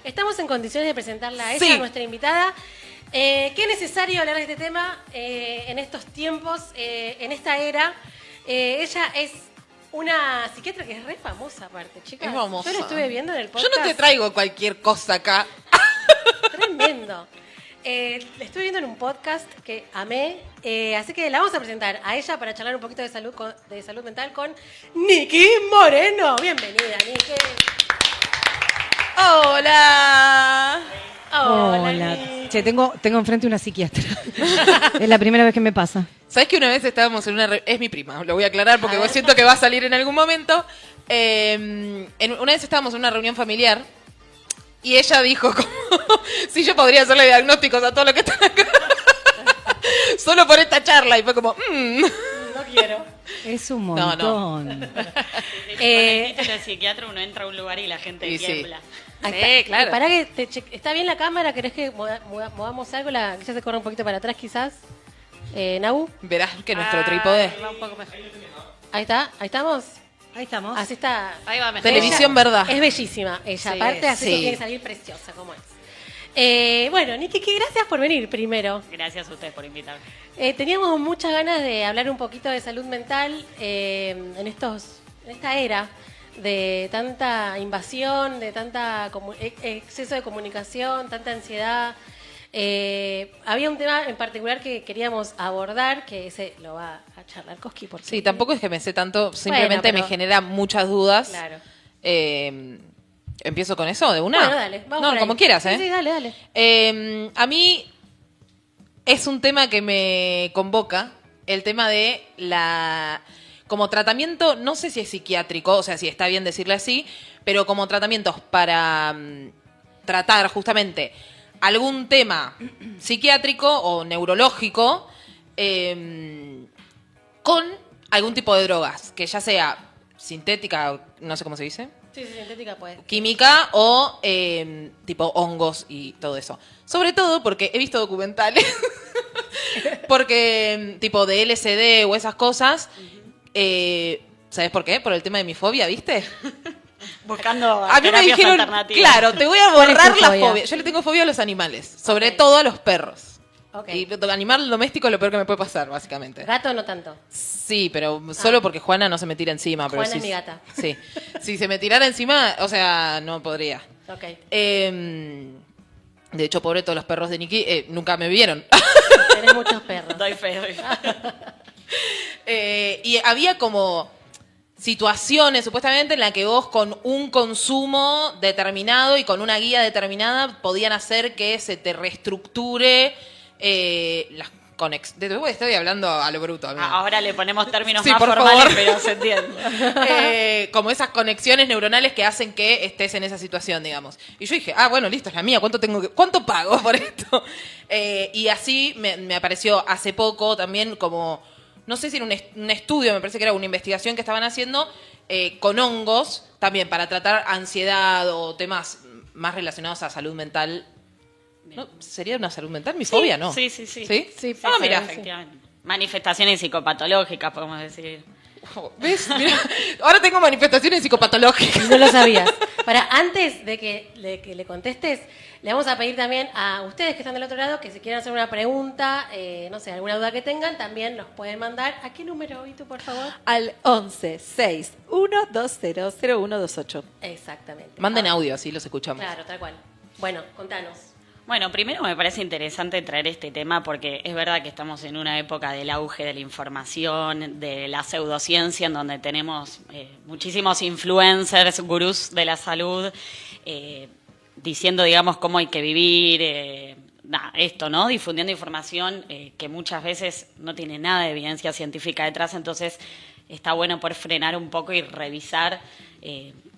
estamos en condiciones de presentarla a ella, nuestra invitada. Qué necesario hablar de este tema en estos tiempos, en esta era. Ella es una psiquiatra que es re famosa aparte, chicas. Es famosa. Yo la estuve viendo en el podcast. Yo no te traigo cualquier cosa acá. Tremendo. La estuve viendo en un podcast que amé, así que la vamos a presentar a ella para charlar un poquito de salud mental con Niki Moreno. Bienvenida, Niki. Hola. Hola. Che, tengo enfrente una psiquiatra. Es la primera vez que me pasa. ¿Sabes que una vez estábamos en una... Es mi prima, lo voy a aclarar porque siento que va a salir en algún momento. Una vez estábamos en una reunión familiar y ella dijo como... si yo podría hacerle diagnósticos a todo lo que está acá. Solo por esta charla. Y fue como... No quiero. Es un montón. Con el título de psiquiatra uno entra a un lugar y la gente tiembla. Sí, claro. Para que ¿está bien la cámara? ¿Querés que movamos algo? Que ya se corra un poquito para atrás quizás. Nabu. Verás que nuestro trípode... Va un poco mejor. Ahí está, ahí estamos. Ahí estamos. Así está. Ahí va mejor. Televisión verdad. Es bellísima ella, Sí, aparte, así que sí. tiene que salir preciosa como es. Bueno, Niki, gracias por venir primero. Gracias a ustedes por invitarme. Teníamos muchas ganas de hablar un poquito de salud mental en esta era de tanta invasión, de tanta exceso de comunicación, tanta ansiedad. Había un tema en particular que queríamos abordar, que ese lo va a charlar Koski. Porque Sí, tampoco es que me sé tanto, simplemente pero- me genera muchas dudas. Claro. ¿Empiezo con eso de una? Bueno, dale, vamos No, por ahí. como quieras, Sí, sí, dale. A mí es un tema que me convoca, el tema de como tratamiento, no sé si es psiquiátrico, o sea, si está bien decirle así, pero como tratamientos para tratar justamente algún tema psiquiátrico o neurológico con algún tipo de drogas, que ya sea sintética, no sé cómo se dice, Sí, sintética puede. química o tipo hongos y todo eso. Sobre todo porque he visto documentales, porque tipo de LSD o esas cosas, ¿sabes por qué? Por el tema de mi fobia, ¿viste? Buscando A mí me terapias dijeron, alternativas. claro, te voy a ¿Cuál es borrar tu la fobia? fobia. Yo le tengo fobia a los animales, sobre Ok. todo a los perros. Ok. Y animal doméstico es lo peor que me puede pasar, básicamente. Gato no tanto. Sí, pero solo porque Juana no se me tira encima. Pero Juana sí, es mi gata. Sí. Si se me tirara encima, o sea, no podría. Ok. De hecho, pobre todos los perros de Nikki, nunca me vieron. Tenés muchos perros. Doy fe, doy fe. Y había como situaciones, supuestamente, en las que vos con un consumo determinado y con una guía determinada podían hacer que se te reestructure las conexiones. Estoy hablando a lo bruto. amiga. Ahora le ponemos términos Sí, más por formales, favor. pero se entiende. Como esas conexiones neuronales que hacen que estés en esa situación, digamos. Y yo dije, bueno, listo, es la mía, ¿cuánto pago por esto? Y así me apareció hace poco también como, no sé si era un estudio, me parece que era una investigación que estaban haciendo con hongos, también para tratar ansiedad o temas más relacionados a salud mental. ¿No? ¿Sería una salud mental? ¿Mi fobia? No. Sí. ¿Sí? Sí, Ah, sí, mira. Efectivamente. Manifestaciones psicopatológicas, podemos decir. ¿Ves? Mira, ahora tengo manifestaciones psicopatológicas. No lo sabías. Antes de que le contestes, le vamos a pedir también a ustedes que están del otro lado que si quieren hacer una pregunta, no sé, alguna duda que tengan, también nos pueden mandar. ¿A qué número, Vitu, por favor? Al 11 61 20 0128. Exactamente. Manden audio, así los escuchamos. Claro, tal cual. Bueno, contanos. Bueno, primero me parece interesante traer este tema porque es verdad que estamos en una época del auge de la información, de la pseudociencia, en donde tenemos muchísimos influencers, gurús de la salud, diciendo, digamos, cómo hay que vivir, esto, ¿no? Difundiendo información que muchas veces no tiene nada de evidencia científica detrás, entonces está bueno poder frenar un poco y revisar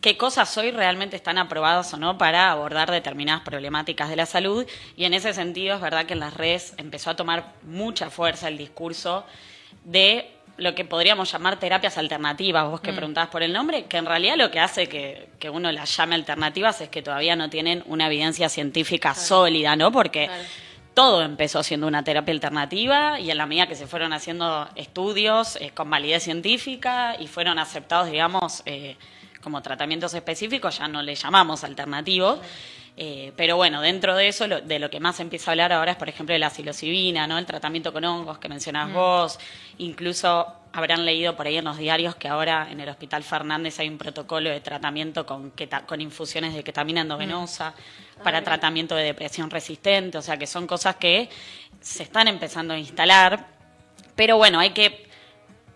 qué cosas hoy realmente están aprobadas o no para abordar determinadas problemáticas de la salud. Y en ese sentido es verdad que en las redes empezó a tomar mucha fuerza el discurso de lo que podríamos llamar terapias alternativas, vos que preguntabas por el nombre, que en realidad lo que hace que uno las llame alternativas es que todavía no tienen una evidencia científica sólida, ¿no? Porque todo empezó siendo una terapia alternativa y en la medida que se fueron haciendo estudios con validez científica y fueron aceptados, digamos, como tratamientos específicos, ya no le llamamos alternativos. Pero bueno, dentro de eso, de lo que más se empieza a hablar ahora es, por ejemplo, de la psilocibina, ¿no? El tratamiento con hongos que mencionabas vos. Incluso habrán leído por ahí en los diarios que ahora en el Hospital Fernández hay un protocolo de tratamiento con infusiones de ketamina endovenosa para tratamiento de depresión resistente. O sea, que son cosas que se están empezando a instalar. Pero bueno, hay que,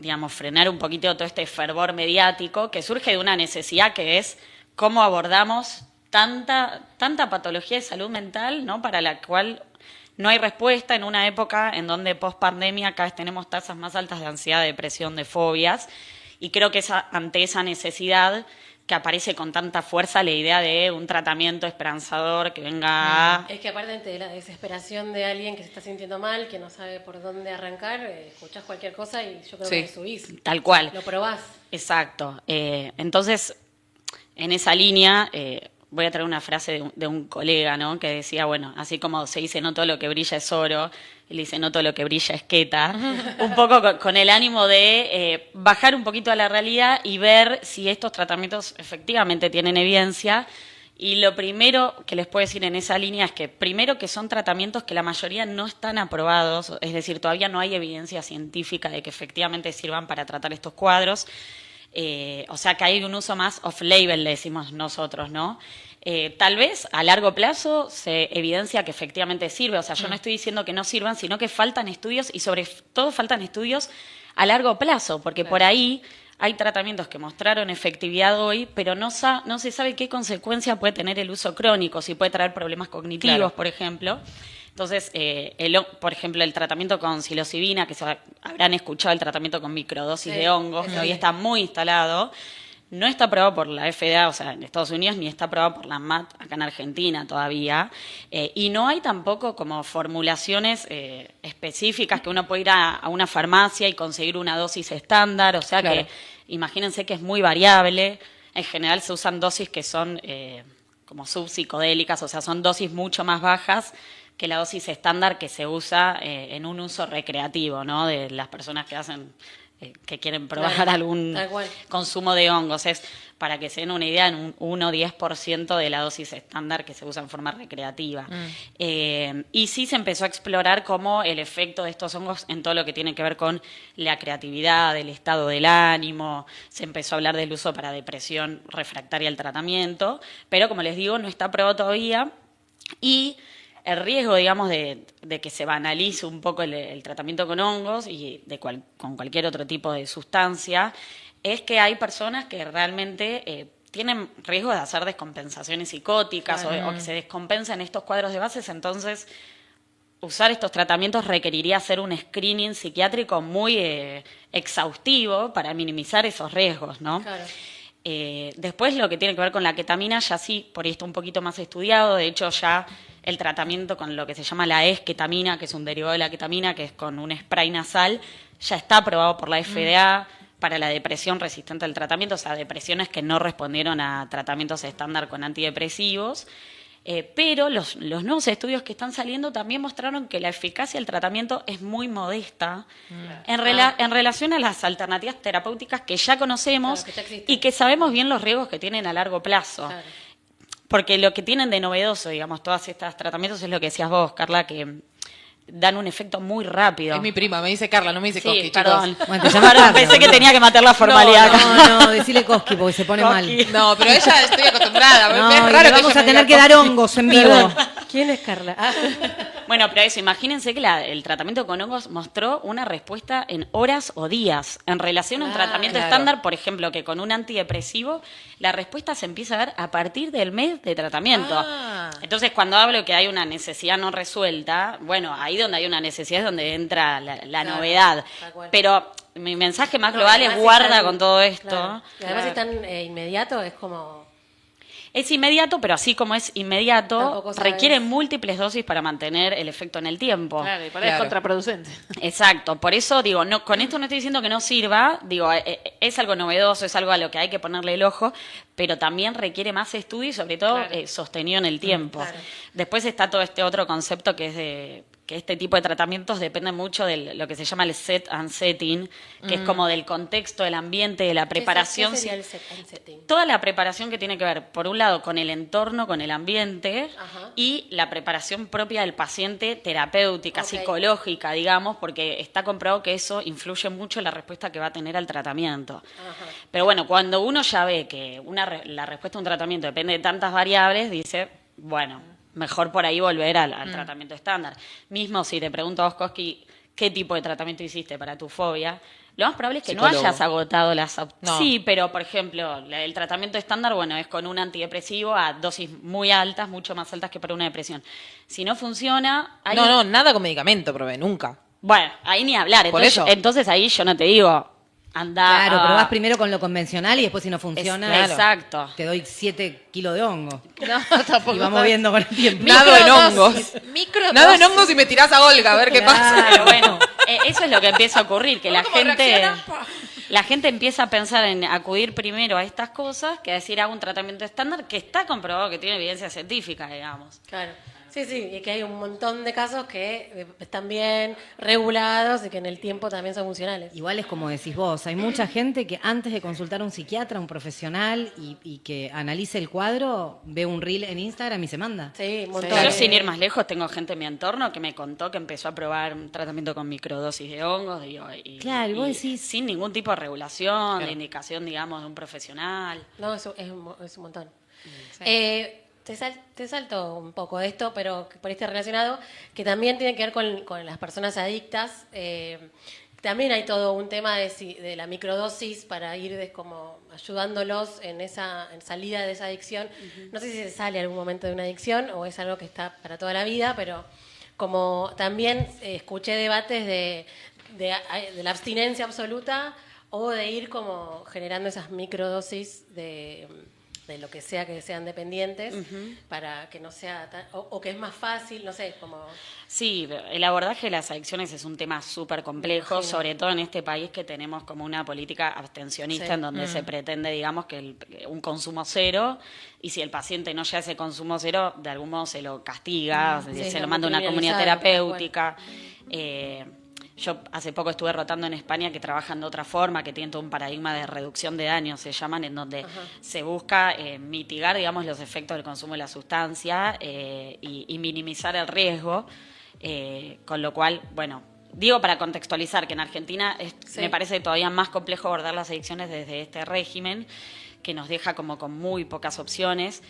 digamos, frenar un poquito todo este fervor mediático que surge de una necesidad que es cómo abordamos tanta patología de salud mental, ¿no? Para la cual no hay respuesta en una época en donde post-pandemia cada vez tenemos tasas más altas de ansiedad, de depresión, de fobias. Y creo que ante esa necesidad que aparece con tanta fuerza la idea de un tratamiento esperanzador que venga a... Es que aparte de la desesperación de alguien que se está sintiendo mal, que no sabe por dónde arrancar, escuchás cualquier cosa y yo creo que subís. Tal cual. Lo probás. Exacto. Entonces, en esa línea... voy a traer una frase de un colega, ¿no? Que decía, bueno, así como se dice no todo lo que brilla es oro, él dice no todo lo que brilla es queta, un poco con el ánimo de bajar un poquito a la realidad y ver si estos tratamientos efectivamente tienen evidencia. Y lo primero que les puedo decir en esa línea es que primero que son tratamientos que la mayoría no están aprobados, es decir, todavía no hay evidencia científica de que efectivamente sirvan para tratar estos cuadros. O sea que hay un uso más off-label, le decimos nosotros, ¿no? Tal vez a largo plazo se evidencia que efectivamente sirve. O sea, yo no estoy diciendo que no sirvan, sino que faltan estudios y sobre todo faltan estudios a largo plazo, porque por ahí hay tratamientos que mostraron efectividad hoy, pero no se sabe qué consecuencia puede tener el uso crónico, si puede traer problemas cognitivos, por ejemplo. Entonces, por ejemplo, el tratamiento con psilocibina, que habrán escuchado el tratamiento con microdosis de hongos, que hoy está muy instalado, no está aprobado por la FDA, o sea, en Estados Unidos, ni está aprobado por la MAT acá en Argentina todavía. Y no hay tampoco como formulaciones específicas que uno puede ir a una farmacia y conseguir una dosis estándar, o sea que imagínense que es muy variable. En general se usan dosis que son como subpsicodélicas, o sea, son dosis mucho más bajas que la dosis estándar que se usa en un uso recreativo, ¿no? De las personas que hacen, que quieren probar algún consumo de hongos. Es, para que se den una idea, en un 1-10% de la dosis estándar que se usa en forma recreativa. Y sí se empezó a explorar cómo el efecto de estos hongos en todo lo que tiene que ver con la creatividad, el estado del ánimo. Se empezó a hablar del uso para depresión refractaria al tratamiento, pero como les digo, no está aprobado todavía. Y el riesgo, digamos, de que se banalice un poco el tratamiento con hongos y con cualquier otro tipo de sustancia es que hay personas que realmente tienen riesgo de hacer descompensaciones psicóticas o que se descompensen estos cuadros de bases. Entonces, usar estos tratamientos requeriría hacer un screening psiquiátrico muy exhaustivo para minimizar esos riesgos, ¿no? Claro. Después, lo que tiene que ver con la ketamina, ya sí, por ahí está un poquito más estudiado. De hecho, ya el tratamiento con lo que se llama la esketamina, que es un derivado de la ketamina, que es con un spray nasal, ya está aprobado por la FDA para la depresión resistente al tratamiento, o sea, depresiones que no respondieron a tratamientos estándar con antidepresivos. Pero los nuevos estudios que están saliendo también mostraron que la eficacia del tratamiento es muy modesta en relación a las alternativas terapéuticas que ya conocemos, claro, que y que sabemos bien los riesgos que tienen a largo plazo. Claro. Porque lo que tienen de novedoso, digamos, todos estos tratamientos es lo que decías vos, Carla, que dan un efecto muy rápido. Es mi prima, me dice Carla, no me dice Koski, perdón. chicos. Bueno, te llama Carla, pensé que tenía que matar la formalidad. No, decile Koski porque se pone mal. No, pero ella estoy acostumbrada. No, es raro que vamos ella a me tener diga que dar hongos en vivo. ¿Quién es Carla? Bueno, pero eso, imagínense que el tratamiento con hongos mostró una respuesta en horas o días. En relación a un tratamiento estándar, por ejemplo, que con un antidepresivo, la respuesta se empieza a ver a partir del mes de tratamiento. Entonces, cuando hablo que hay una necesidad no resuelta, bueno, ahí donde hay una necesidad es donde entra la novedad. Pero mi mensaje más global es guarda con todo esto. Claro. Y además es tan inmediato, es como... Es inmediato, pero así como es inmediato, requiere múltiples dosis para mantener el efecto en el tiempo. Claro, y por ahí es contraproducente. Exacto, por eso digo, no, con esto no estoy diciendo que no sirva, digo, es algo novedoso, es algo a lo que hay que ponerle el ojo, pero también requiere más estudio y sobre todo sostenido en el tiempo. Claro. Después está todo este otro concepto que que este tipo de tratamientos depende mucho de lo que se llama el set and setting, que es como del contexto, del ambiente, de la preparación. ¿Qué sería el set and setting? Toda la preparación que tiene que ver, por un lado, con el entorno, con el ambiente, Ajá. y la preparación propia del paciente, terapéutica, Ok. psicológica, digamos, porque está comprobado que eso influye mucho en la respuesta que va a tener al tratamiento. Ajá. Pero bueno, cuando uno ya ve que la respuesta a un tratamiento depende de tantas variables, dice, bueno, mejor por ahí volver al tratamiento estándar. Mismo si te pregunto a vos, Koski, ¿qué tipo de tratamiento hiciste para tu fobia? Lo más probable es que Psicólogo. no hayas agotado las No. Sí, pero por ejemplo, el tratamiento estándar, bueno, es con un antidepresivo a dosis muy altas, mucho más altas que para una depresión. Si no funciona, ahí, No, nada con medicamento probé, nunca. bueno, ahí ni hablar. Por Entonces, eso. entonces ahí yo no te digo, anda Claro, a- probás primero con lo convencional y después si no funciona, claro. Exacto. te doy 7 kilos de hongo. No, tampoco. Y vamos viendo con el tiempo. Nado en hongos. Microdosis. Nado en hongos y me tirás a Olga a ver qué pasa. Pero bueno, eso es lo que empieza a ocurrir, que la ¿Cómo gente, reacciona? la gente empieza a pensar en acudir primero a estas cosas que a decir hago un tratamiento estándar que está comprobado que tiene evidencia científica, digamos. Claro. Sí, y que hay un montón de casos que están bien regulados y que en el tiempo también son funcionales. Igual es como decís vos, hay mucha gente que antes de consultar a un psiquiatra, a un profesional y que analice el cuadro, ve un reel en Instagram y se manda. Sí, un montón. Yo, sin ir más lejos, tengo gente en mi entorno que me contó que empezó a probar un tratamiento con microdosis de hongos Claro, y vos decís- sin ningún tipo de regulación, de indicación, digamos, de un profesional. No, eso es un montón. Te salto un poco de esto, pero que por ahí está relacionado, que también tiene que ver con las personas adictas. También hay todo un tema de la microdosis para ir como ayudándolos en salida de esa adicción. No sé si se sale algún momento de una adicción o es algo que está para toda la vida, pero como también escuché debates de la abstinencia absoluta o de ir como generando esas microdosis de lo que sea que sean dependientes para que no sea o que es más fácil, no sé, como... Sí, el abordaje de las adicciones es un tema súper complejo, imagino. sobre todo en este país que tenemos como una política abstencionista Sí. en donde se pretende, digamos, que un consumo cero, y si el paciente no llega a ese consumo cero, de algún modo se lo castiga, Sí, se no, lo manda a una comunidad criminalizado, terapéutica. Yo hace poco estuve rotando en España que trabajan de otra forma, que tienen todo un paradigma de reducción de daños, se llaman, en donde se busca mitigar, digamos, los efectos del consumo de la sustancia y minimizar el riesgo, con lo cual, bueno, digo para contextualizar que en Argentina me parece todavía más complejo abordar las adicciones desde este régimen, que nos deja como con muy pocas opciones.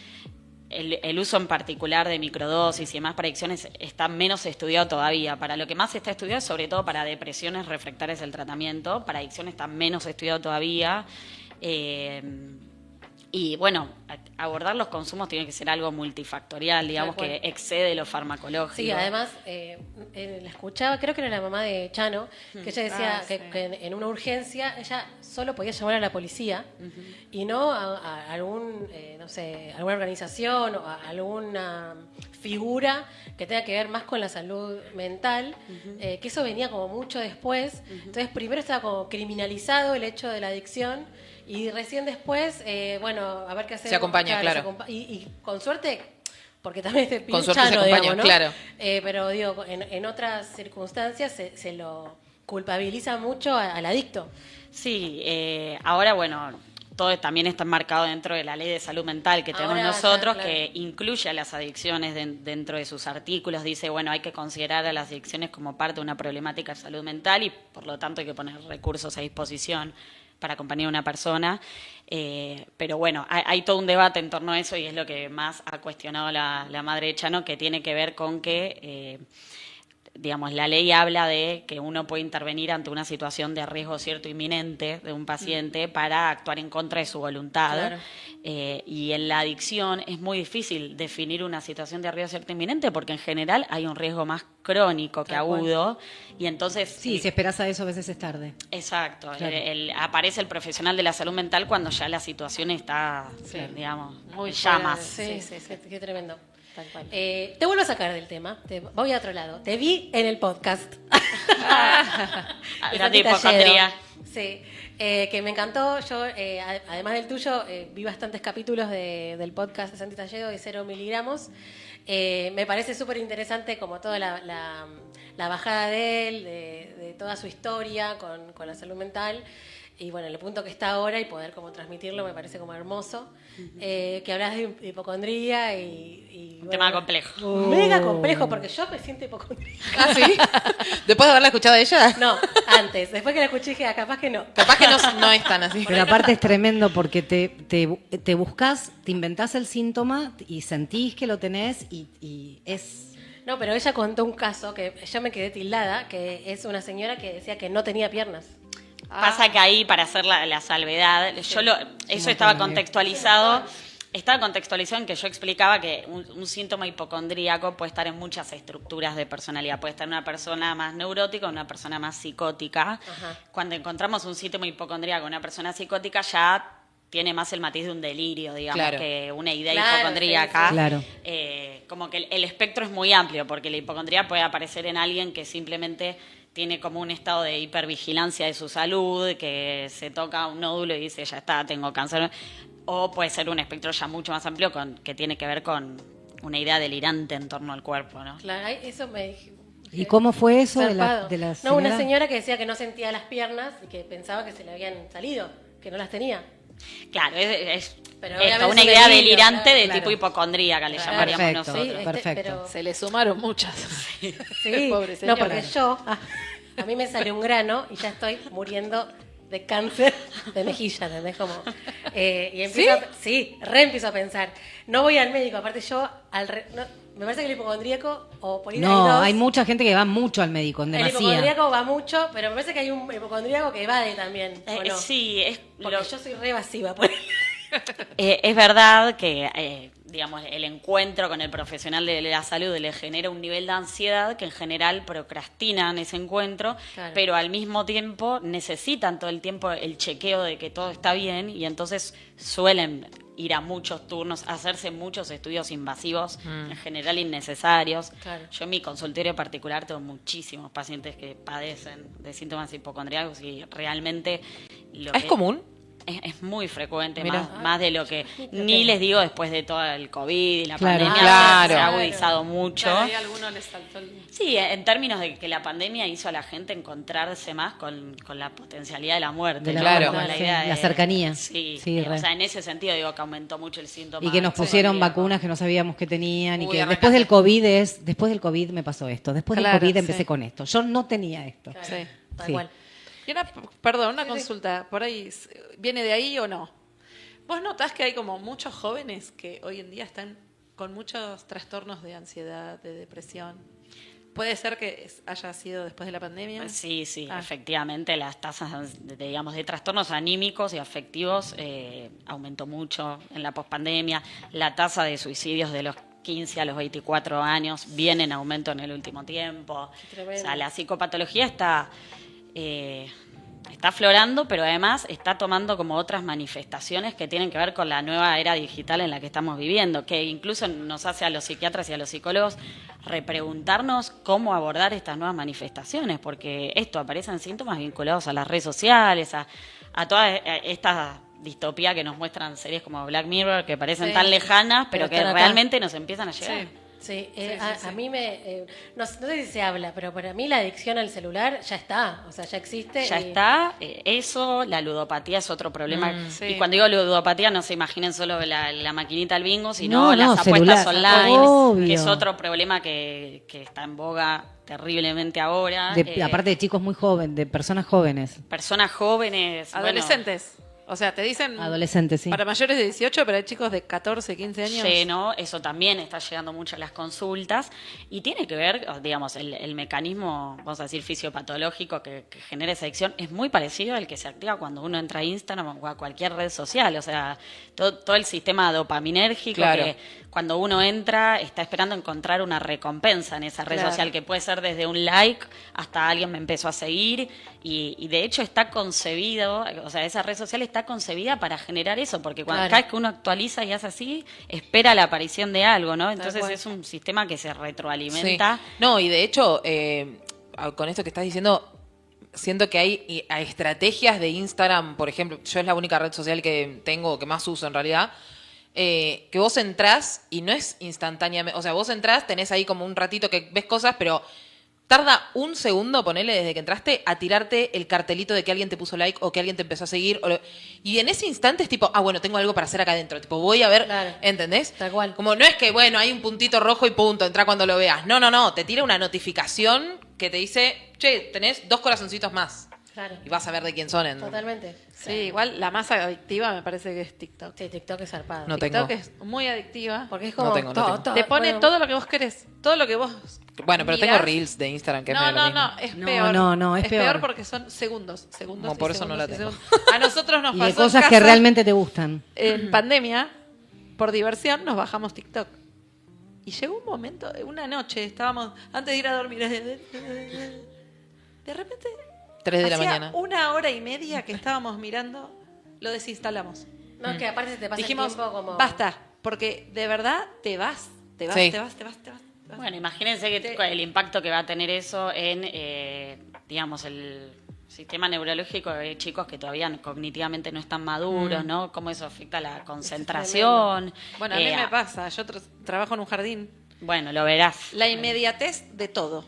El uso en particular de microdosis y demás para adicciones está menos estudiado todavía. Para lo que más está estudiado es sobre todo para depresiones refractarias del tratamiento. Para adicciones está menos estudiado todavía. Y bueno, abordar los consumos tiene que ser algo multifactorial, digamos, Tal cual. que excede lo farmacológico. Sí, además, la escuchaba, creo que era la mamá de Chano, que ella decía que en una urgencia ella solo podía llamar a la policía y no a algún, no sé, alguna organización o a alguna figura que tenga que ver más con la salud mental, que eso venía como mucho después. Entonces, primero estaba como criminalizado el hecho de la adicción y recién después, bueno, a ver qué hacer. Se acompaña, claro. Y con suerte, porque también te Con suerte se Chano, acompaña, digamos, ¿no? claro. Pero digo, en otras circunstancias se lo culpabiliza mucho al adicto. Sí, ahora, bueno, todo también está enmarcado dentro de la ley de salud mental que tenemos Ahora, nosotros, claro. que incluye a las adicciones dentro de sus artículos. Dice, bueno, hay que considerar a las adicciones como parte de una problemática de salud mental y, por lo tanto, hay que poner recursos a disposición para acompañar a una persona. Pero bueno, hay todo un debate en torno a eso y es lo que más ha cuestionado la madre de Chano, que tiene que ver con que... digamos, la ley habla de que uno puede intervenir ante una situación de riesgo cierto inminente de un paciente para actuar en contra de su voluntad. Claro. Y en la adicción es muy difícil definir una situación de riesgo cierto inminente porque en general hay un riesgo más crónico que Tal cual. agudo. Y entonces... Sí, si esperás a eso a veces es tarde. Exacto. Claro. Aparece el profesional de la salud mental cuando ya la situación está, digamos, Muy en llamas. Sí, qué tremendo. Tal cual. Te vuelvo a sacar del tema, voy a otro lado. Te vi en el podcast. La De Santita hipocondría. Yedo. Sí, que me encantó. Yo, además del tuyo, vi bastantes capítulos del podcast de Santi Talledo de 0 miligramos. Me parece súper interesante como toda la bajada de él, de toda su historia con la salud mental. Y bueno, el punto que está ahora y poder como transmitirlo me parece como hermoso. Que hablas de hipocondría y Un tema complejo. Mega complejo, porque yo me siento hipocondríaca. ¿Ah, sí? ¿Después de haberla escuchado a ella? No, antes. Después que la escuché dije, capaz que no. Capaz que no es tan así. Pero aparte es tremendo porque te buscas, te inventás el síntoma y sentís que lo tenés y es... No, pero ella contó un caso que yo me quedé tildada, que es una señora que decía que no tenía piernas. Pasa que ahí, para hacer la salvedad, eso estaba contextualizado. Estaba contextualizado en que yo explicaba que un síntoma hipocondríaco puede estar en muchas estructuras de personalidad. Puede estar una persona más neurótica o una persona más psicótica. Ajá. Cuando encontramos un síntoma hipocondríaco en una persona psicótica, ya tiene más el matiz de un delirio, digamos, Claro. que una idea Claro, hipocondríaca. sí, sí. Claro. Como que el espectro es muy amplio, porque la hipocondría puede aparecer en alguien que simplemente tiene como un estado de hipervigilancia de su salud, que se toca un nódulo y dice, ya está, tengo cáncer. O puede ser un espectro ya mucho más amplio que tiene que ver con una idea delirante en torno al cuerpo, ¿no? Claro, eso me dije. ¿Y cómo fue eso de Zarpado. la No, una señora que decía que no sentía las piernas y que pensaba que se le habían salido, que no las tenía. Claro, es Pero esto, obviamente una es un idea delirio, delirante de claro. tipo hipocondríaca, le Claro. llamaríamos Perfecto. nosotros. Sí, perfecto. pero- Se le sumaron muchas. Sí, Pobre señora. no, porque a mí me salió un grano y ya estoy muriendo de cáncer de mejilla, ¿entendés? Como, y empiezo empiezo a pensar, no voy al médico, aparte yo, me parece que el hipocondríaco, o por ir No, hay mucha gente que va mucho al médico, en el demasía. hipocondríaco va mucho, pero me parece que hay un hipocondríaco que evade también, ¿o no? Sí, es Porque yo soy re evasiva, por es verdad que, digamos, el encuentro con el profesional de la salud le genera un nivel de ansiedad que en general procrastinan ese encuentro, Claro. pero al mismo tiempo necesitan todo el tiempo el chequeo de que todo está bien y entonces suelen ir a muchos turnos, hacerse muchos estudios invasivos, en general innecesarios. Claro. Yo en mi consultorio particular tengo muchísimos pacientes que padecen de síntomas hipocondríacos y realmente... ¿Es común? Es muy frecuente, Mirá. más de lo que ni les digo después de todo el COVID y la Claro. pandemia, Claro. se ha agudizado mucho. Claro, y a algunos les saltó el... Sí, en términos de que la pandemia hizo a la gente encontrarse más con la potencialidad de la muerte. De la ¿no? Claro. Como muerte, idea sí, la cercanía. Sí, Sí, re. o sea, en ese sentido digo que aumentó mucho el síntoma. Y que nos pusieron hipocondríaco. vacunas que no sabíamos que tenían y Uy, que arrancaste. después del COVID me pasó esto, después del Claro, COVID empecé sí. con esto. Yo no tenía esto. Claro, Sí. tal Sí. cual. Y una consulta, por ahí, ¿viene de ahí o no? ¿Vos notás que hay como muchos jóvenes que hoy en día están con muchos trastornos de ansiedad, de depresión? ¿Puede ser que haya sido después de la pandemia? Sí, Ah. efectivamente, las tasas, digamos, de trastornos anímicos y afectivos aumentó mucho en la pospandemia. La tasa de suicidios de los 15 a los 24 años viene en aumento en el último tiempo. Tremendo. O sea, la psicopatología está aflorando, pero además está tomando como otras manifestaciones que tienen que ver con la nueva era digital en la que estamos viviendo, que incluso nos hace a los psiquiatras y a los psicólogos repreguntarnos cómo abordar estas nuevas manifestaciones, porque esto aparecen síntomas vinculados a las redes sociales, a toda esta distopía que nos muestran series como Black Mirror, que parecen Sí, tan lejanas, pero que están acá. realmente nos empiezan a llegar. Sí. Sí, Sí, sí. a mí no sé si se habla, pero para mí la adicción al celular ya está, o sea, ya existe. Ya y- está, eso, la ludopatía es otro problema. sí. Y cuando digo ludopatía no se imaginen solo la maquinita al bingo, sino No, las celular, apuestas online, obvio. que es otro problema que está en boga terriblemente ahora. Aparte de chicos muy jóvenes, de personas jóvenes, Personas jóvenes. bueno, Adolescentes. O sea, te dicen... adolescentes, sí. Para mayores de 18, pero hay chicos de 14, 15 años. lleno, eso también está llegando mucho a las consultas y tiene que ver, digamos, el mecanismo, vamos a decir, fisiopatológico que genera esa adicción es muy parecido al que se activa cuando uno entra a Instagram o a cualquier red social, o sea, todo el sistema dopaminérgico Claro. que cuando uno entra está esperando encontrar una recompensa en esa red Claro. social, que puede ser desde un like hasta alguien me empezó a seguir y de hecho está concebido, o sea, esa red social está concebida para generar eso, porque cuando Claro. cada vez que uno actualiza y hace así, espera la aparición de algo, ¿no? Entonces cual. es un sistema que se retroalimenta. Sí. No, y de hecho, con esto que estás diciendo, siento que hay estrategias de Instagram, por ejemplo, yo es la única red social que tengo, que más uso en realidad, que vos entrás y no es instantáneamente, o sea, vos entrás, tenés ahí como un ratito que ves cosas, pero tarda un segundo, ponele, desde que entraste, a tirarte el cartelito de que alguien te puso like o que alguien te empezó a seguir. Y en ese instante es tipo, bueno, tengo algo para hacer acá adentro. Tipo, voy a ver, Claro. ¿entendés? Tal cual. Como no es que, bueno, hay un puntito rojo y punto, entra cuando lo veas. No, te tira una notificación que te dice, che, tenés 2 corazoncitos más. Claro. Y vas a ver de quién son. Totalmente. Sí, igual la más adictiva me parece que es TikTok. Sí, TikTok es zarpado. No TikTok tengo. es muy adictiva. Porque es No como tengo, no tengo. todo. Te pone bueno, todo lo que vos querés, todo lo que vos Bueno, pero tengo mirás. reels de Instagram que es No, medio lo mismo. es No, peor. no, es peor. porque son segundos. No, por y eso no segundos la y tengo. segundos. A nosotros nos Y pasó de en cosas que casa, realmente te gustan. en pandemia, por diversión, nos bajamos TikTok. Y llegó un momento, una noche, estábamos, antes de ir a dormir, de repente, 3 de la hacía mañana. 1 hora y media que estábamos mirando, lo desinstalamos. No, que aparte se te pasa Dijimos, el tiempo como... basta, porque de verdad te vas. Sí. Bueno, imagínense que el impacto que va a tener eso en, digamos, el sistema neurológico de chicos que todavía cognitivamente no están maduros, ¿no? Cómo eso afecta la concentración. Bueno, a mí me pasa, yo trabajo en un jardín. Bueno, lo verás. La inmediatez de todo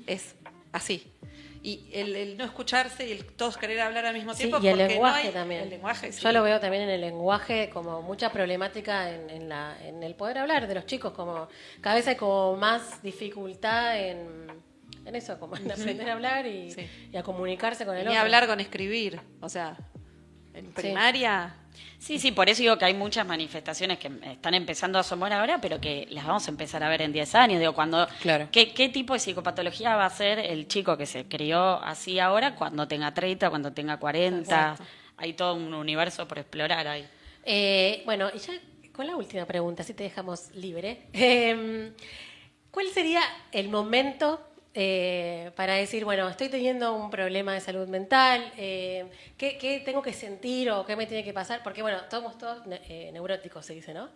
es así. Y el no escucharse y el todos querer hablar al mismo Sí, tiempo. y el porque lenguaje no hay, también. El lenguaje, sí. Yo lo veo también en el lenguaje como mucha problemática en el poder hablar de los chicos, como cada vez hay como más dificultad en eso, como en aprender a hablar y, Sí. y a comunicarse con el Ni otro. hablar con escribir. O sea, en primaria. Sí, por eso digo que hay muchas manifestaciones que están empezando a asomar ahora, pero que las vamos a empezar a ver en 10 años. Digo, Claro. ¿qué tipo de psicopatología va a ser el chico que se crió así ahora cuando tenga 30, cuando tenga 40? Exacto. Hay todo un universo por explorar ahí. Bueno, y ya con la última pregunta, si te dejamos libre. ¿Cuál sería el momento para decir, bueno, estoy teniendo un problema de salud mental, ¿qué tengo que sentir o qué me tiene que pasar? Porque, bueno, somos todos neuróticos, se dice, ¿no?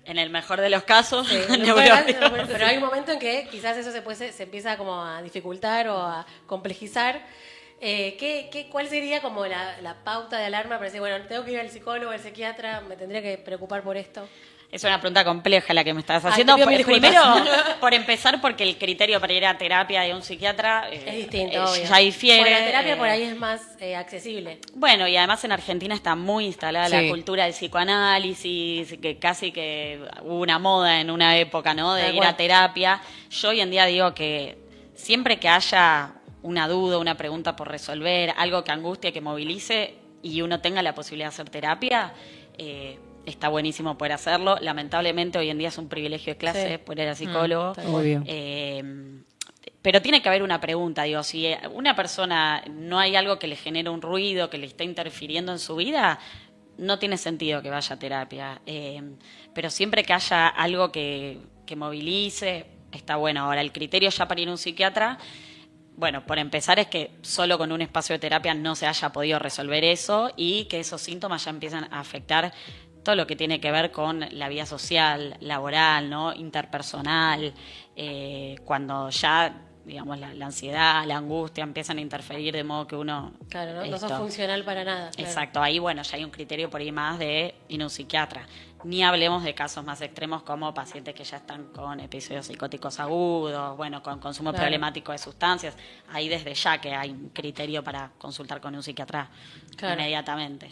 En el mejor de los casos, Sí, neurótico. pero hay un momento en que quizás eso se empieza como a dificultar o a complejizar. ¿Cuál sería como la pauta de alarma para decir, bueno, tengo que ir al psicólogo, al psiquiatra, me tendría que preocupar por esto? Es una pregunta compleja la que me estás Ay, haciendo. te pido mil Primero, disculpas. por empezar, porque el criterio para ir a terapia de un psiquiatra Es distinto, obvio. ya difiere. Bueno, la terapia por ahí es más accesible. Bueno, y además en Argentina está muy instalada Sí. la cultura del psicoanálisis, que casi que hubo una moda en una época, ¿no? De Tal ir cual. a terapia. Yo hoy en día digo que siempre que haya una duda, una pregunta por resolver, algo que angustie, que movilice y uno tenga la posibilidad de hacer terapia, está buenísimo poder hacerlo. Lamentablemente hoy en día es un privilegio de clase Sí. poder ir al psicólogo. Obvio. Pero tiene que haber una pregunta, digo, si una persona no hay algo que le genere un ruido, que le está interfiriendo en su vida, no tiene sentido que vaya a terapia. Pero siempre que haya algo que movilice, está bueno. Ahora, el criterio ya para ir a un psiquiatra, bueno, por empezar es que solo con un espacio de terapia no se haya podido resolver eso y que esos síntomas ya empiezan a afectar todo lo que tiene que ver con la vida social, laboral, ¿no? Interpersonal, cuando ya, digamos, la ansiedad, la angustia empiezan a interferir de modo que uno... Claro, no esto- sos funcional para nada. Claro. Exacto, ahí bueno, ya hay un criterio por ahí más de ir a un psiquiatra. Ni hablemos de casos más extremos como pacientes que ya están con episodios psicóticos agudos, bueno, con consumo Claro. problemático de sustancias. Ahí desde ya que hay un criterio para consultar con un psiquiatra Claro. inmediatamente.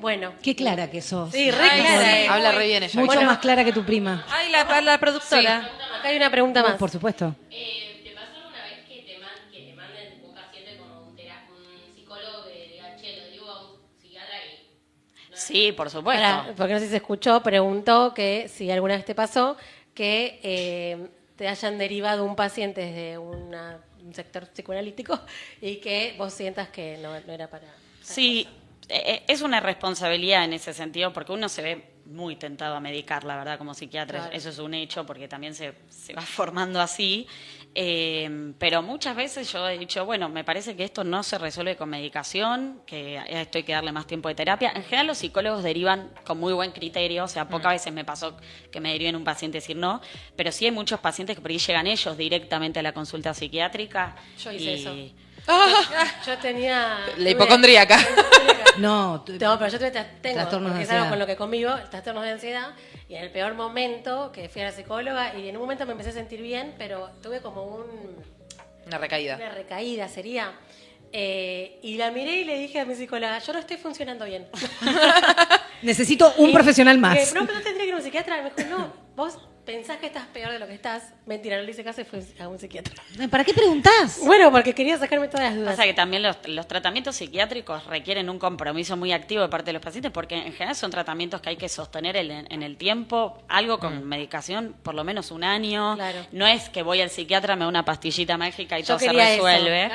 Bueno. Qué clara que sos. Sí, re Ay, clara. sí. Habla re bien ella. Mucho Bueno. más clara que tu prima. Ay, la productora. Acá hay una pregunta más. Por supuesto. ¿Te pasó alguna vez que te manden un paciente con un psicólogo que diga, che, lo digo a un psiquiatra y... Sí, por supuesto. Pará, porque no sé si se escuchó, preguntó que si alguna vez te pasó que te hayan derivado un paciente desde un sector psicoanalítico y que vos sientas que no era para... Sí, es una responsabilidad en ese sentido porque uno se ve muy tentado a medicar, la verdad, como psiquiatra. Claro. Eso es un hecho porque también se va formando así. Pero muchas veces yo he dicho, bueno, me parece que esto no se resuelve con medicación, que a esto hay que darle más tiempo de terapia. En general los psicólogos derivan con muy buen criterio, o sea, pocas veces me pasó que me deriven un paciente y decir no, pero sí hay muchos pacientes que por ahí llegan ellos directamente a la consulta psiquiátrica. Yo hice eso. Yo tenía... La hipocondríaca. No, No, pero yo tengo, Trastornos de porque es algo ansiedad. con lo que convivo, trastornos de ansiedad, y en el peor momento que fui a la psicóloga, y en un momento me empecé a sentir bien, pero tuve como Una recaída. una recaída, sería. Y la miré y le dije a mi psicóloga, yo no estoy funcionando bien. necesito un profesional más. No, pero no tendría que ir a un psiquiatra. Me dijo, no, vos pensás que estás peor de lo que estás. Mentira, no le hice caso y fui a un psiquiatra. ¿Para qué preguntás? Bueno, porque quería sacarme todas las dudas. Pasa que también los tratamientos psiquiátricos requieren un compromiso muy activo de parte de los pacientes porque en general son tratamientos que hay que sostener en el tiempo, algo con medicación por lo menos un año. Claro. No es que voy al psiquiatra, me da una pastillita mágica y Yo todo se quería eso. resuelve.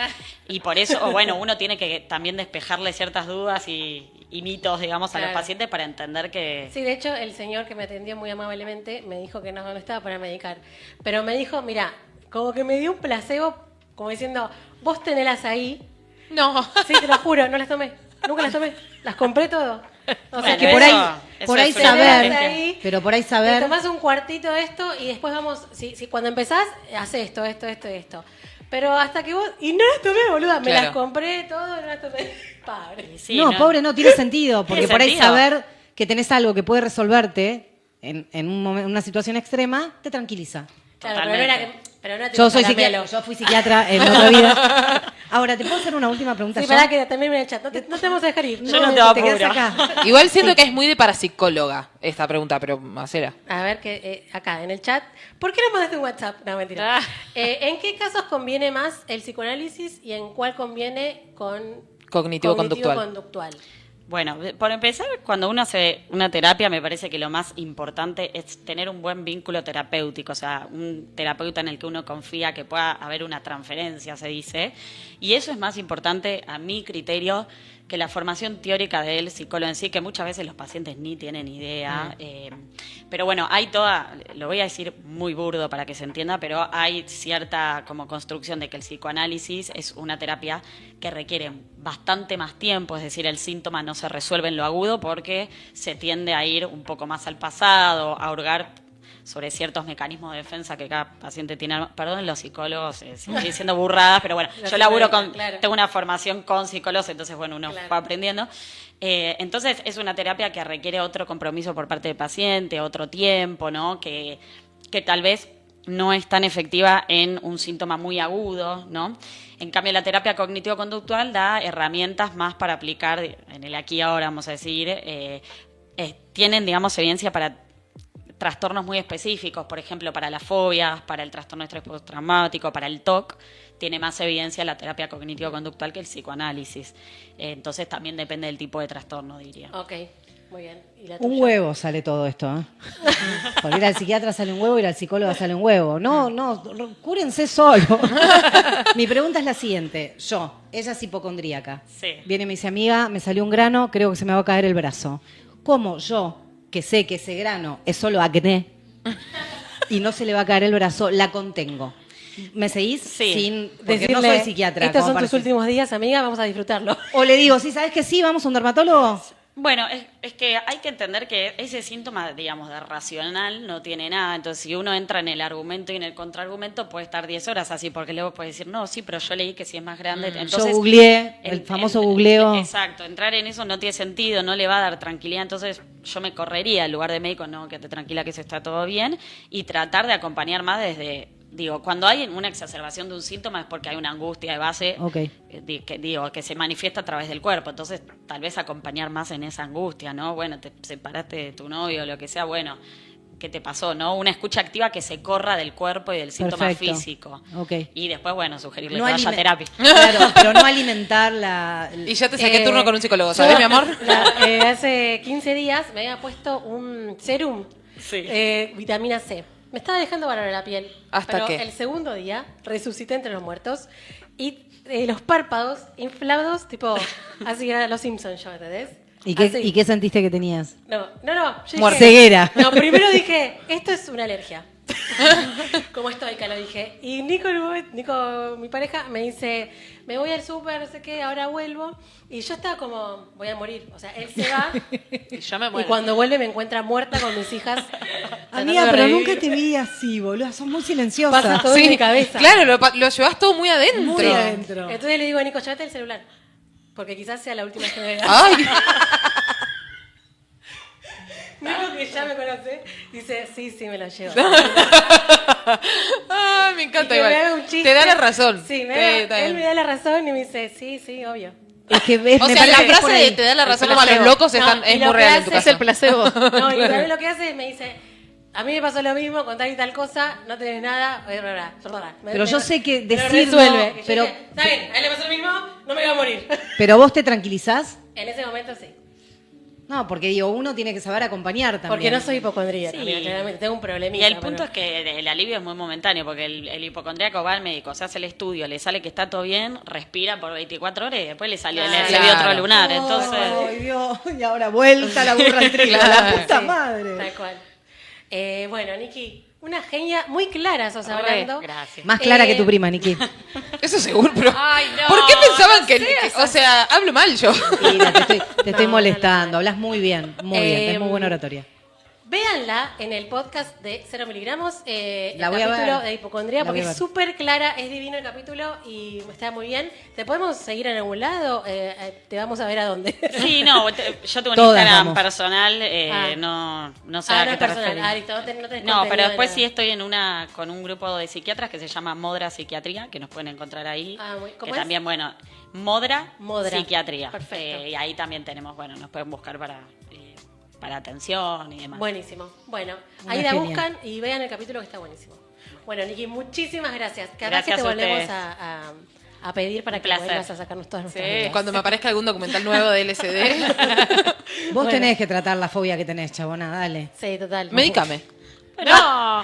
Y por eso, o bueno, uno tiene que también despejarle ciertas dudas y mitos, digamos, a los Claro. pacientes para entender que... Sí, de hecho, el señor que me atendió muy amablemente me dijo que no estaba para medicar. Pero me dijo, mira, como que me dio un placebo, como diciendo, vos tenelas ahí. No. Sí, te lo juro, no las tomé. Nunca las tomé. Las compré todo. O sea, Bueno, que por ahí, eso por ahí es una saber, estrategia. pero por ahí Te saber. tomás un cuartito de esto y después vamos, si cuando empezás, haces esto y esto. Pero hasta que vos, y no las tomé, boluda, me Claro. las compré todo y no las tomé. Padre. Sí, no, pobre, no tiene sentido, porque Tiene por ahí sentido. saber que tenés algo que puede resolverte en un una situación extrema te tranquiliza. Claro, pero no era Totalmente. que, pero no era Yo tipo soy caramelo. psiquiatra, yo fui psiquiatra en otra vida. Ahora, ¿te puedo hacer una última pregunta? Sí, yo? pará que también en el chat. No te vamos a dejar ir. Yo no te te quedas apuro. acá. Igual siento que es muy de parapsicóloga esta pregunta, pero Macera. A ver, que acá en el chat. ¿Por qué no mandaste un WhatsApp? No, mentira. Ah. ¿En qué casos conviene más el psicoanálisis y en cuál conviene con Cognitivo-conductual. conductual? Bueno, por empezar, cuando uno hace una terapia, me parece que lo más importante es tener un buen vínculo terapéutico, o sea, un terapeuta en el que uno confía que pueda haber una transferencia, se dice. Y eso es más importante, a mi criterio, que la formación teórica del psicólogo en sí, que muchas veces los pacientes ni tienen idea. Pero bueno, hay toda, lo voy a decir muy burdo para que se entienda, pero hay cierta como construcción de que el psicoanálisis es una terapia que requiere bastante más tiempo, es decir, el síntoma no se resuelve en lo agudo porque se tiende a ir un poco más al pasado, a hurgar sobre ciertos mecanismos de defensa que cada paciente tiene. Perdón, los psicólogos, sigo diciendo burradas, pero bueno, Los yo laburo psicólogos, claro. tengo una formación con psicólogos, entonces bueno, uno Claro. va aprendiendo. Entonces es una terapia que requiere otro compromiso por parte del paciente, otro tiempo, ¿no? Que tal vez no es tan efectiva en un síntoma muy agudo, ¿no? En cambio, la terapia cognitivo-conductual da herramientas más para aplicar en el aquí y ahora, vamos a decir, tienen, digamos, evidencia para trastornos muy específicos, por ejemplo, para las fobias, para el trastorno de estrés postraumático, para el TOC, tiene más evidencia la terapia cognitivo-conductual que el psicoanálisis. Entonces también depende del tipo de trastorno, diría. Ok, muy bien. ¿Y la Un tuya? huevo sale todo esto, ¿eh? Porque ir al psiquiatra sale un huevo, ir al psicólogo sale un huevo. No, cúrense solo. Mi pregunta es la siguiente. Ella es hipocondríaca. Sí. Viene y me dice, amiga, me salió un grano, creo que se me va a caer el brazo. ¿Cómo yo, que sé que ese grano es solo acné y no se le va a caer el brazo, la contengo? ¿Me seguís? Sí. Porque no soy psiquiatra. Estos como son tus para- últimos días, amiga, vamos a disfrutarlo. O le digo, sí, ¿sabes que sí? ¿Vamos a un dermatólogo? Bueno, es que hay que entender que ese síntoma, digamos, de racional no tiene nada. Entonces, si uno entra en el argumento y en el contraargumento, puede estar 10 horas así, porque luego puede decir, no, sí, pero yo leí que si es más grande. Entonces, Yo googleé, el famoso googleo. Exacto, entrar en eso no tiene sentido, no le va a dar tranquilidad. Entonces, yo me correría al lugar de médico, no, que te tranquila que eso está todo bien, y tratar de acompañar más desde... Digo, cuando hay una exacerbación de un síntoma es porque hay una angustia de base Ok. que se manifiesta a través del cuerpo. Entonces, tal vez acompañar más en esa angustia, ¿no? Bueno, te separaste de tu novio o lo que sea, bueno, ¿qué te pasó, no? Una escucha activa que se corra del cuerpo y del síntoma Perfecto. físico. Ok. Y después, bueno, sugerirle No que vaya a alime- terapia. Claro, pero no alimentar la... Y ya te saqué turno con un psicólogo, yo, ¿sabes, mi amor? Hace 15 días me había puesto un serum, Sí. vitamina C. Me estaba dejando bárbara la piel. ¿Hasta pero qué? el segundo día resucité entre los muertos y los párpados inflados, tipo, así era los Simpsons, yo, ¿entendés? ¿Y qué, Así. ¿Y qué sentiste que tenías? No. Yo Muerte. Ceguera. No, primero dije, esto es una alergia. ¿Cómo estoy? Que lo dije. Y Nico, mi pareja, me dice, me voy al súper, no sé qué, ahora vuelvo. Y yo estaba como, voy a morir. O sea, él se va Y yo me y muero. cuando vuelve me encuentra muerta con mis hijas. Amiga, tratando de pero revivir. nunca te vi así, boludo. Sos muy silenciosa. Pasa todo en mi cabeza. Claro, lo llevas todo muy adentro. Muy adentro. Entonces le digo a Nico, llévate el celular. Porque quizás sea la última vez que me vea. Ay, Nico, que ya me conoce, dice, sí, me lo llevo. Ay, me encanta Y que me igual. haga un chiste. Te da la razón. Sí, Está él bien. me da la razón y me dice, sí, obvio. Es que O me sea, la parece que es por frase de ahí. te da la razón El como a los placebo. locos No, están, y es lo muy que real en hace tu Es casa. el placebo. No, y también lo que hace es me dice, a mí me pasó lo mismo con tal y tal cosa, no tenés nada, Pero yo sé que me lo decirlo, resuelve. Y yo pero- dije, está bien, a él le pasó lo mismo, no me voy a morir. Pero vos te tranquilizás. En ese momento sí. No, porque digo, uno tiene que saber acompañar también. Porque no soy hipocondríaca, Sí. amiga, claramente, tengo un problemita. Y el punto pero- es que el alivio es muy momentáneo, porque el hipocondríaco va al médico, se hace el estudio, le sale que está todo bien, respira por 24 horas y después le sale Claro. le dio otro lunar. Entonces, Ay, Dios, y ahora vuelta la burra al trigo. La puta Sí, madre. Tal cual. Bueno, Niki, una genia muy clara sos hablando. gracias. Más clara que tu prima, Niki. Eso seguro, pero. Ay, no, ¿Por qué pensaban no que.? sé, O sea, hablo mal yo. Mira, te estoy No, molestando. Hablas muy bien, muy bien. Es muy buena oratoria. Véanla en el podcast de 0 miligramos, el La voy a capítulo ver. de hipocondría, La porque voy a es ver. súper clara, es divino el capítulo y está muy bien. ¿Te podemos seguir en algún lado? Te vamos a ver a dónde. Sí, no, yo tengo un Todas Instagram vamos. personal, Ah. no sé a no qué es te personal. referís. Ah, listo, no tenés No, contenido pero de después nada. sí estoy con un grupo de psiquiatras que se llama Modra Psiquiatría, que nos pueden encontrar ahí. Ah, ¿cómo que es? también, bueno, Modra Modra. Psiquiatría. Perfecto. Y ahí también tenemos, bueno, nos pueden buscar para atención y demás. Buenísimo. Bueno, Una ahí la genia. buscan y vean el capítulo que está buenísimo. Bueno, Niki, muchísimas gracias. Que Gracias que te a volvemos ustedes. a pedir para Un que placer. vuelvas a sacarnos todas nuestras Sí. dudas. Cuando me aparezca algún documental nuevo de LSD, Vos tenés que tratar la fobia que tenés, chabona, dale. Sí, total. medícame. No.